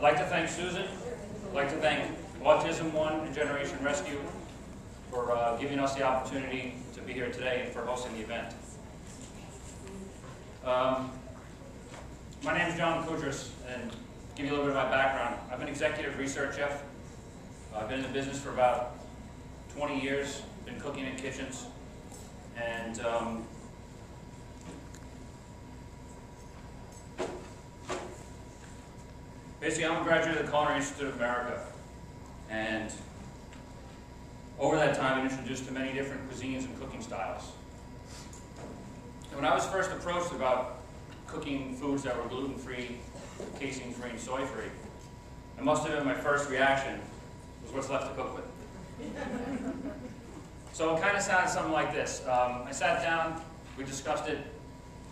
I'd like to thank Susan. I'd like to thank AutismOne and Generation Rescue for giving us the opportunity to be here today and for hosting the event. My name is Koutras, and to give you a little bit of my background, I'm an executive research chef. I've been in the business for about 20 years, been cooking in kitchens, and basically I'm a graduate of the Culinary Institute of America, and over that time I've been introduced to many different cuisines and cooking styles. And when I was first approached about cooking foods that were gluten-free, casein-free, and soy-free, it must have been my first reaction was what's left to cook with. So it kind of sounded something like this. I sat down, we discussed it,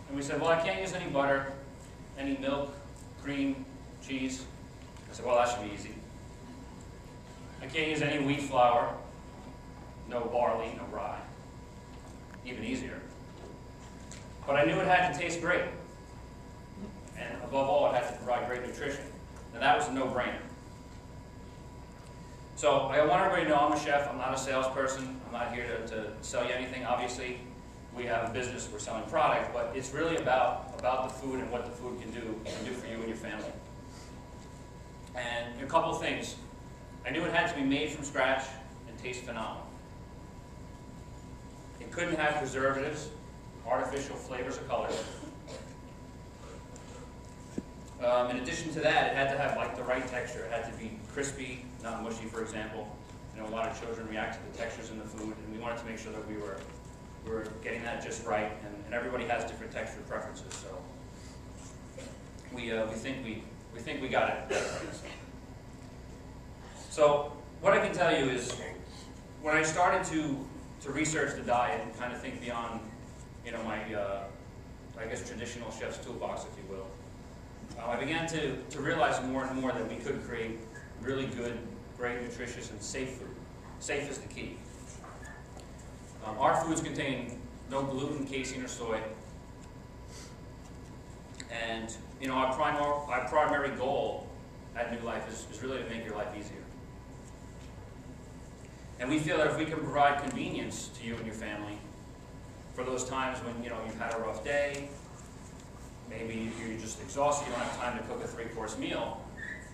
and we said, well, I can't use any butter, any milk, cream, cheese. I said, well, that should be easy. I can't use any wheat flour, no barley, no rye. Even easier. But I knew it had to taste great. And above all, it had to provide great nutrition. And that was a no-brainer. So I want everybody to know I'm a chef. I'm not a salesperson. I'm not here to sell you anything. Obviously, we have a business. We're selling product. But it's really about the food and what the food can do for you and your family. And a couple things. I knew it had to be made from scratch and taste phenomenal. It couldn't have preservatives, artificial flavors or colors. In addition to that, it had to have like the right texture. It had to be crispy, not mushy, for example. You know, a lot of children react to the textures in the food, and we wanted to make sure that we were getting that just right. And everybody has different texture preferences, so we think we got it. So what I can tell you is, when I started to research the diet and kind of think beyond, you know, my I guess traditional chef's toolbox, if you will. I began to realize more and more that we could create really good, great, nutritious, and safe food. Safe is the key. Our foods contain no gluten, casein, or soy. And you know, our primary goal at New Life is really to make your life easier. And we feel that if we can provide convenience to you and your family for those times when you've had a rough day, maybe you're just exhausted, you don't have time to cook a 3-course meal,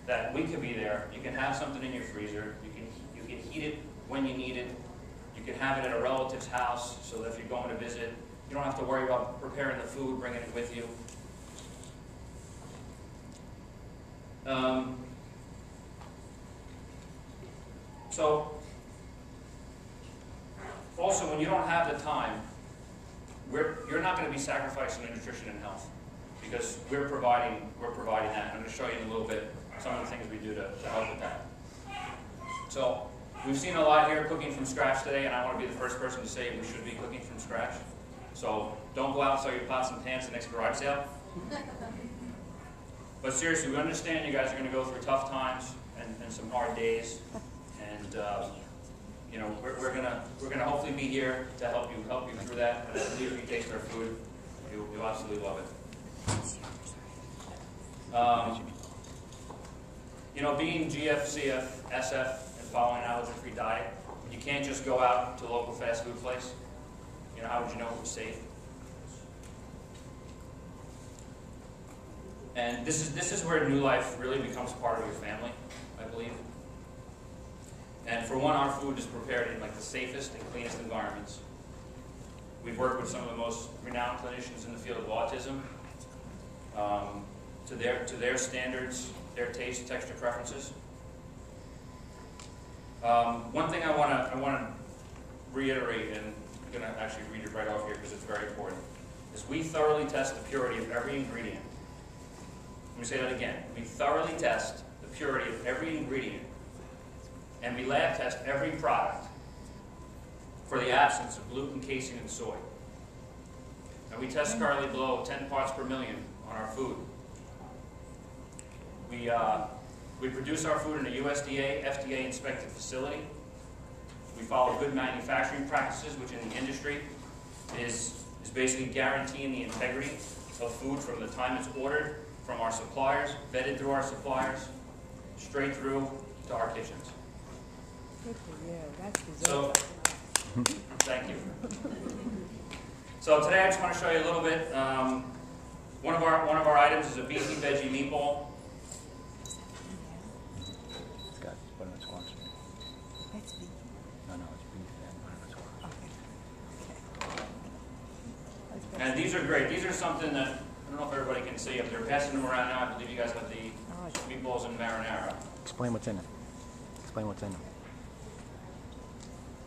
that we could be there. You can have something in your freezer. You can heat it when you need it. You can have it at a relative's house so that if you're going to visit, you don't have to worry about preparing the food, bringing it with you. So, also, when you don't have the time, you're not going to be sacrificing the nutrition and health, because we're providing that. I'm going to show you in a little bit some of the things we do to help with that. So, we've seen a lot here cooking from scratch today, and I want to be the first person to say we should be cooking from scratch. So, don't go out and sell your pots and pans the next garage sale. But seriously, we understand you guys are going to go through tough times and some hard days, and you know, we're gonna hopefully be here to help you through that. And I believe if you taste our food, you'll absolutely love it. You know, being GF, CF, SF, and following an allergen-free diet, you can't just go out to a local fast food place. You know, how would you know it was safe? And this is where New Life really becomes part of your family, I believe. And for one, our food is prepared in like the safest and cleanest environments. We've worked with some of the most renowned clinicians in the field of autism, to their standards, their taste, texture preferences. One thing I want to reiterate, and I'm going to actually read it right off here because it's very important, is we thoroughly test the purity of every ingredient. Let me say that again. We thoroughly test the purity of every ingredient, and we lab test every product for the absence of gluten, casein, and soy. And we test currently below 10 parts per million on our food. We produce our food in a USDA, FDA inspected facility. We follow good manufacturing practices, which in the industry is basically guaranteeing the integrity of food from the time it's ordered from our suppliers, vetted through our suppliers, straight through to our kitchens. Good for you. That's So, deserving. thank you. So today I just want to show you a little bit. One of our items is a Beefy Veggy Meatball. It's got butternut squash. That's beef. No, it's beef and butternut squash. Okay. And these are great. These are something that, I don't know if everybody can see up there. Passing them around now. I believe you guys have the meatballs and marinara. Explain what's in it. Explain what's in it.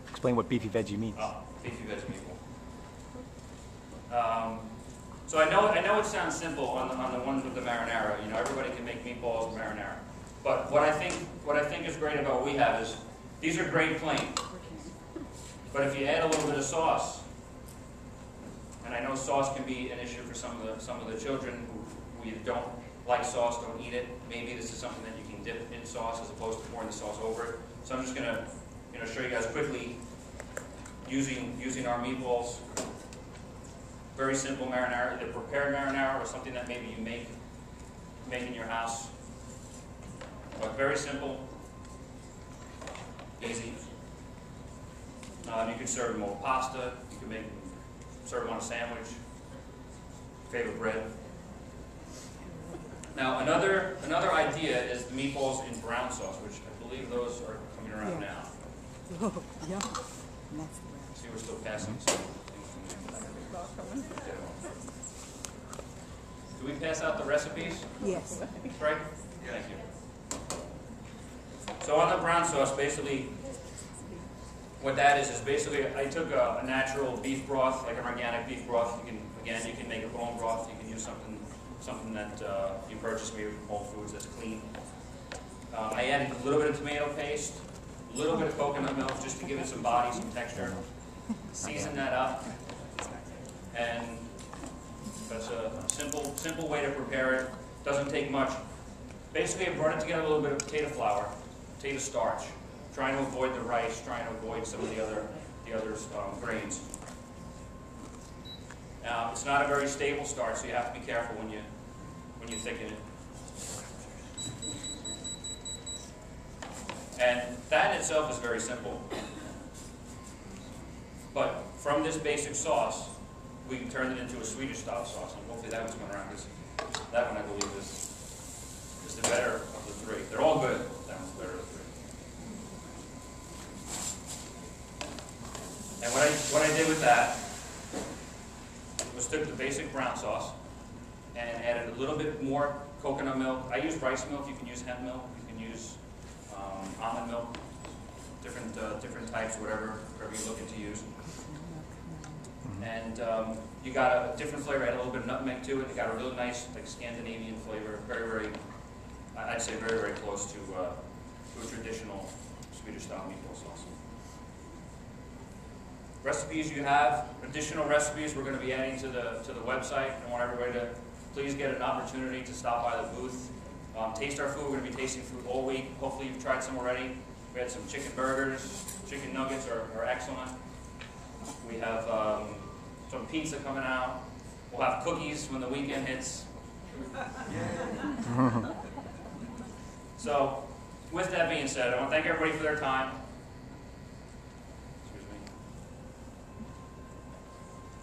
Explain what beefy veggie means. Oh, Beefy Veggy Meatball. So I know it sounds simple on the ones with the marinara. You know, everybody can make meatballs with marinara. But what I think is great about what we have is these are great plain. But if you add a little bit of sauce, and I know sauce can be an issue for some of the children who either don't like sauce, don't eat it. Maybe this is something that you can dip in sauce as opposed to pouring the sauce over it. So I'm just gonna show you guys quickly using our meatballs. Very simple marinara, either prepared marinara or something that maybe you make in your house. But very simple, easy. You can serve them with pasta. You can serve them on a sandwich. Favorite bread. Now another idea is the meatballs in brown sauce, which I believe those are coming around now. Oh, yeah. See, we're still passing some. Do we pass out the recipes? Yes. Right? Thank you. So on the brown sauce, basically, what that is basically I took a natural beef broth, like an organic beef broth. You can make a bone broth. You can use something that you purchase maybe from Whole Foods that's clean. I added a little bit of tomato paste, a little bit of coconut milk just to give it some body, some texture. Season that up, and that's a simple way to prepare it. Doesn't take much. Basically, I brought it together a little bit of potato flour, potato starch, trying to avoid the rice, trying to avoid some of the other grains. Now, it's not a very stable starch, so you have to be careful when you thicken it. And that in itself is very simple. But from this basic sauce, we turned it into a Swedish-style sauce, and hopefully that one's going around, because that one, I believe, is the better of the three. They're all good. That one's better of the three. And what I did with that was took the basic brown sauce and added a little bit more coconut milk. I use rice milk. You can use hemp milk. You can use almond milk. Different types, whatever you're looking to use. And you got a different flavor. Add a little bit of nutmeg to it. You got a really nice, like, Scandinavian flavor. I'd say very close to a traditional Swedish-style meatball sauce. Recipes you have, additional recipes we're going to be adding to the website. I want everybody to please get an opportunity to stop by the booth. Taste our food. We're going to be tasting food all week. Hopefully you've tried some already. We had some chicken burgers. Chicken nuggets are excellent. We have some pizza coming out. We'll have cookies when the weekend hits. So, with that being said, I want to thank everybody for their time. Excuse me.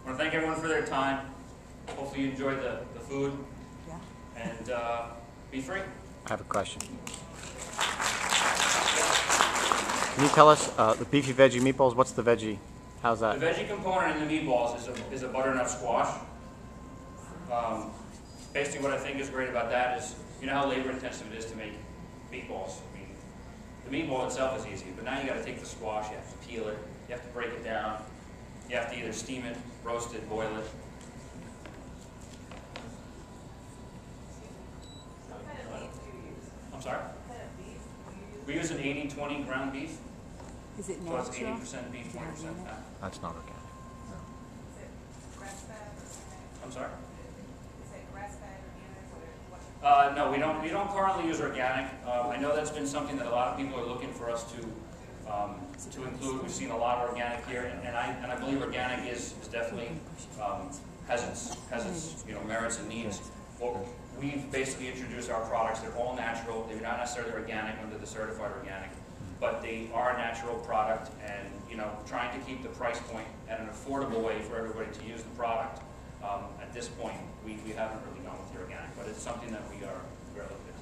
I want to thank everyone for their time. Hopefully you enjoyed the food. Yeah. And be free. I have a question. Can you tell us the beefy veggie meatballs? What's the veggie? How's that? The veggie component in the meatballs is a butternut squash. Basically, what I think is great about that is, you know how labor intensive it is to make meatballs. I mean, the meatball itself is easy, but now you got to take the squash, you have to peel it, you have to break it down, you have to either steam it, roast it, boil it. I'm sorry? We use an 80-20 ground beef. Is it So natural? it's 80% beef, 20% fat. That's not organic. I'm sorry? No, we don't currently use organic. I know that's been something that a lot of people are looking for us to include. We've seen a lot of organic here, and I believe organic is definitely has its merits and needs. Well, we've basically introduced our products. They're all natural. They're not necessarily organic under the certified organic, but they are a natural product, and trying to keep the price point at an affordable way for everybody to use the product. At this point, we haven't really gone with the organic, but it's something that we're looking at.